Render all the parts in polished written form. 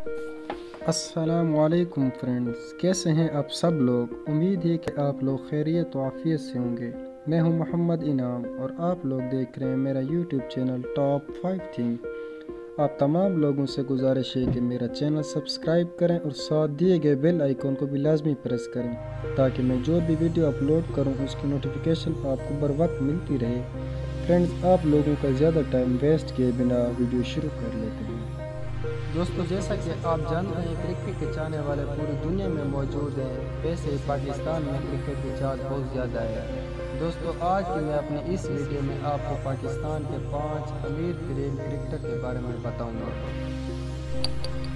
السلام علیکم فرینڈز، کیسے ہیں آپ سب لوگ؟ امید ہے کہ آپ لوگ خیریت و عافیت سے ہوں گے۔ میں ہوں محمد انعام اور آپ لوگ دیکھ رہے ہیں میرا یوٹیوب چینل ٹاپ 5 تھنگ۔ آپ تمام لوگوں سے گزارش ہے کہ میرا چینل سبسکرائب کریں اور ساتھ دیے گئے بیل آئیکن کو بھی لازمی پریس کریں تاکہ میں جو بھی ویڈیو اپلوڈ کروں اس کی نوٹیفیکیشن آپ کو بر وقت ملتی رہے۔ فرینڈز، آپ لوگوں کا زیادہ ٹائم ویسٹ کیے بنا ویڈیو شروع کر لیتے ہیں۔ دوستو، جیسا کہ آپ جانتے ہیں کرکٹ کے چاہنے والے پوری دنیا میں موجود ہیں، ویسے پاکستان میں کرکٹ کی چاہت بہت زیادہ ہے۔ دوستو، آج کی میں اپنی اس ویڈیو میں آپ کو پاکستان کے 5 امیر ترین کرکٹر کے بارے میں بتاؤں گا۔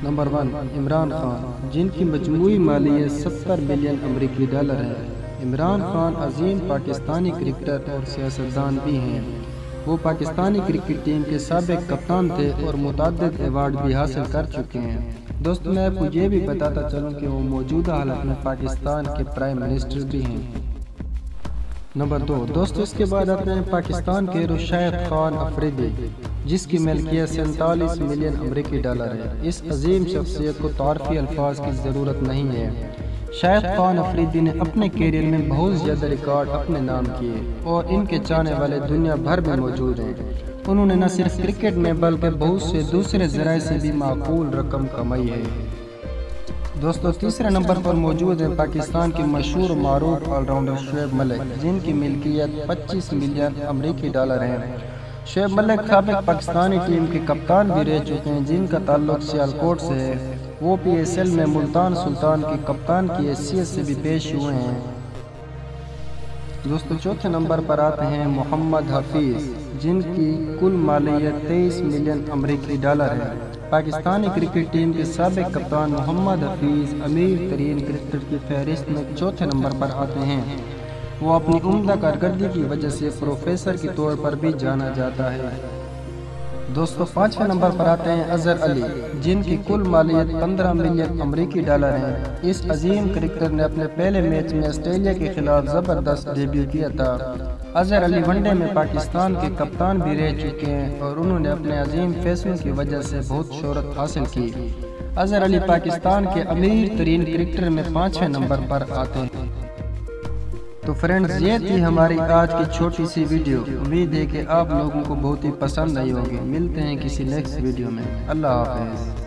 نمبر 1، عمران خان، جن کی مجموعی مالیت 70 ملین امریکی ڈالر ہے۔ عمران خان عظیم پاکستانی کرکٹر اور سیاستدان بھی ہیں۔ وہ پاکستانی کرکٹ ٹیم کے سابق کپتان تھے اور متعدد ایوارڈ بھی حاصل کر چکے ہیں۔ دوستو، میں آپ کو یہ بھی بتاتا چلوں کہ وہ موجودہ حالت میں پاکستان کے پرائم منسٹر بھی ہیں۔ نمبر 2، دوستو، اس کے بعد آتے ہیں پاکستان کے رشید خان افریدی، جس کی ملکیت 47 ملین امریکی ڈالر ہے۔ اس عظیم شخصیت کو تعارفی الفاظ کی ضرورت نہیں ہے۔ شاہد خان افریدی نے اپنے کیریئر میں بہت زیادہ ریکارڈ اپنے نام کیے اور ان کے چاہنے والے دنیا بھر میں موجود ہیں۔ انہوں نے نہ صرف کرکٹ میں بلکہ بہت سے دوسرے ذرائع سے بھی معقول رقم کمائی ہے۔ دوستو، تیسرے نمبر پر موجود ہیں پاکستان کے مشہور و معروف آل راؤنڈر شعیب ملک، جن کی ملکیت 25 ملین امریکی ڈالر ہے۔ شعیب ملک سابق پاکستانی ٹیم کے کپتان بھی رہ چکے ہیں، جن کا تعلق سیالکوٹ سے ہے۔ وہ PSL میں ملتان سلطان کے کپتان کی حیثیت سے بھی پیش ہوئے ہیں۔ دوستو، چوتھے نمبر پر آتے ہیں محمد حفیظ، جن کی کل مالیت 23 ملین امریکی ڈالر ہے۔ پاکستانی کرکٹ ٹیم کے سابق کپتان محمد حفیظ امیر ترین کرکٹر کی فہرست میں چوتھے نمبر پر آتے ہیں۔ وہ اپنی عمدہ کارکردگی کی وجہ سے پروفیسر کے طور پر بھی جانا جاتا ہے۔ دوستو، پانچویں نمبر پر آتے ہیں اظہر علی، جن کی کل مالیت 15 ملین امریکی ڈالر ہے۔ اس عظیم کرکٹر نے اپنے پہلے میچ میں آسٹریلیا کے خلاف زبردست ڈیبیو کیا تھا۔ اظہر علی ون ڈے میں پاکستان کے کپتان بھی رہ چکے ہیں اور انہوں نے اپنے عظیم فیصلوں کی وجہ سے بہت شہرت حاصل کی۔ اظہر علی پاکستان کے امیر ترین کرکٹر میں 5ویں نمبر پر آتے ہیں۔ تو فرینڈز، یہ تھی ہماری آج کی چھوٹی سی ویڈیو۔ امید ہے کہ آپ لوگوں کو بہت ہی پسند آئی ہوگی۔ ملتے ہیں کسی نیکسٹ ویڈیو میں۔ اللہ حافظ۔